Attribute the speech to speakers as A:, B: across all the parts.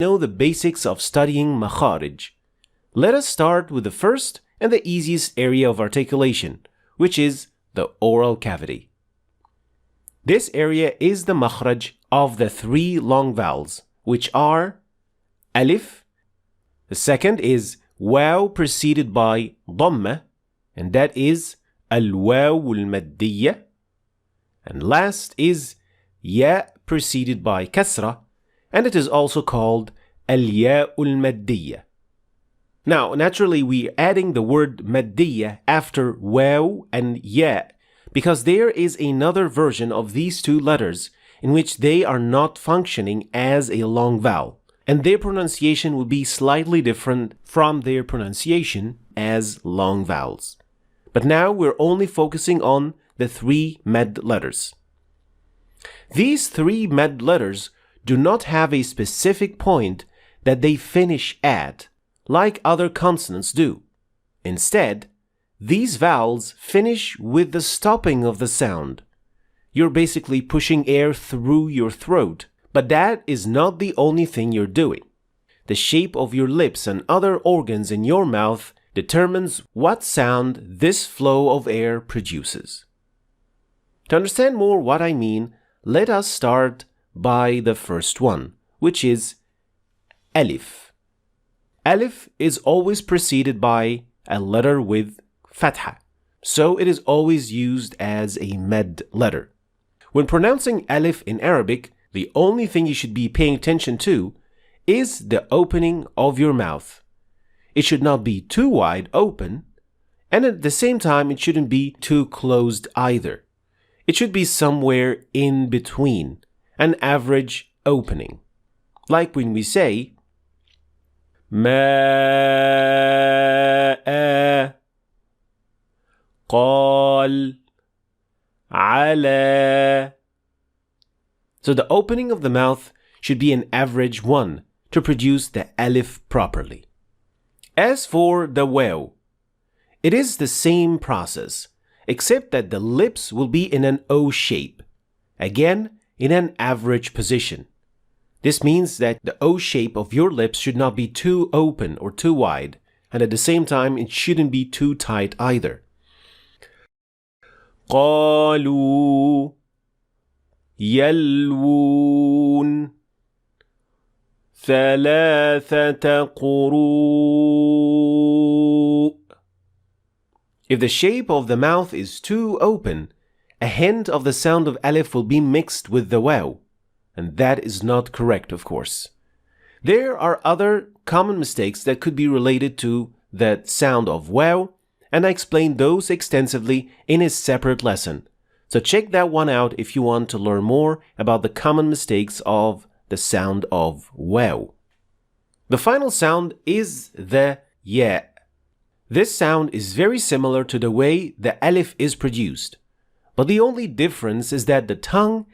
A: know the basics of studying Makharej. Let us start with the first and the easiest area of articulation, which is the oral cavity. This area is the makhraj of the three long vowels, which are alif. The second is waw preceded by dhamma, and that is al-Madiyya. And last is ya preceded by kasra, and it is also called al-Madiyya. Now, naturally, we're adding the word Madiyya after waw and ya because there is another version of these two letters in which they are not functioning as a long vowel, and their pronunciation will be slightly different from their pronunciation as long vowels. But now we're only focusing on the three med letters. These three med letters do not have a specific point that they finish at, like other consonants do. Instead, these vowels finish with the stopping of the sound. You're basically pushing air through your throat, but that is not the only thing you're doing. The shape of your lips and other organs in your mouth determines what sound this flow of air produces. To understand more what I mean, let us start by the first one, which is alif. Alif is always preceded by a letter with fatha, so it is always used as a med letter. When pronouncing alif in Arabic, the only thing you should be paying attention to is the opening of your mouth. It should not be too wide open, and at the same time, it shouldn't be too closed either. It should be somewhere in between, an average opening. Like when we say ماء قال على. So the opening of the mouth should be an average one to produce the alif properly. As for the waw, it is the same process, except that the lips will be in an O shape, again in an average position. This means that the O shape of your lips should not be too open or too wide, and at the same time it shouldn't be too tight either. قالوا يلوون ثلاثة قروء. If the shape of the mouth is too open, a hint of the sound of alif will be mixed with the waw, and that is not correct, of course. There are other common mistakes that could be related to the sound of waw, and I explained those extensively in a separate lesson. So check that one out if you want to learn more about the common mistakes of the sound of waw. The final sound is the ya. This sound is very similar to the way the alif is produced, but the only difference is that the tongue,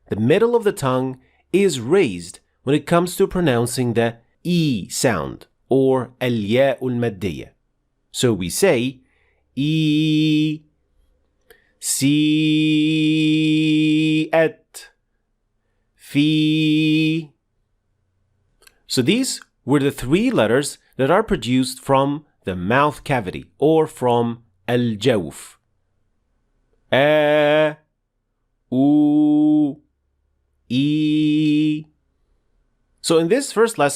A: the middle of the tongue, is raised when it comes to pronouncing the E sound, or al-Madiyya. So we say E, Si, Et, Fi. So these were the three letters that are produced from the mouth cavity, or from الجوف. A, U, E. So in this first lesson,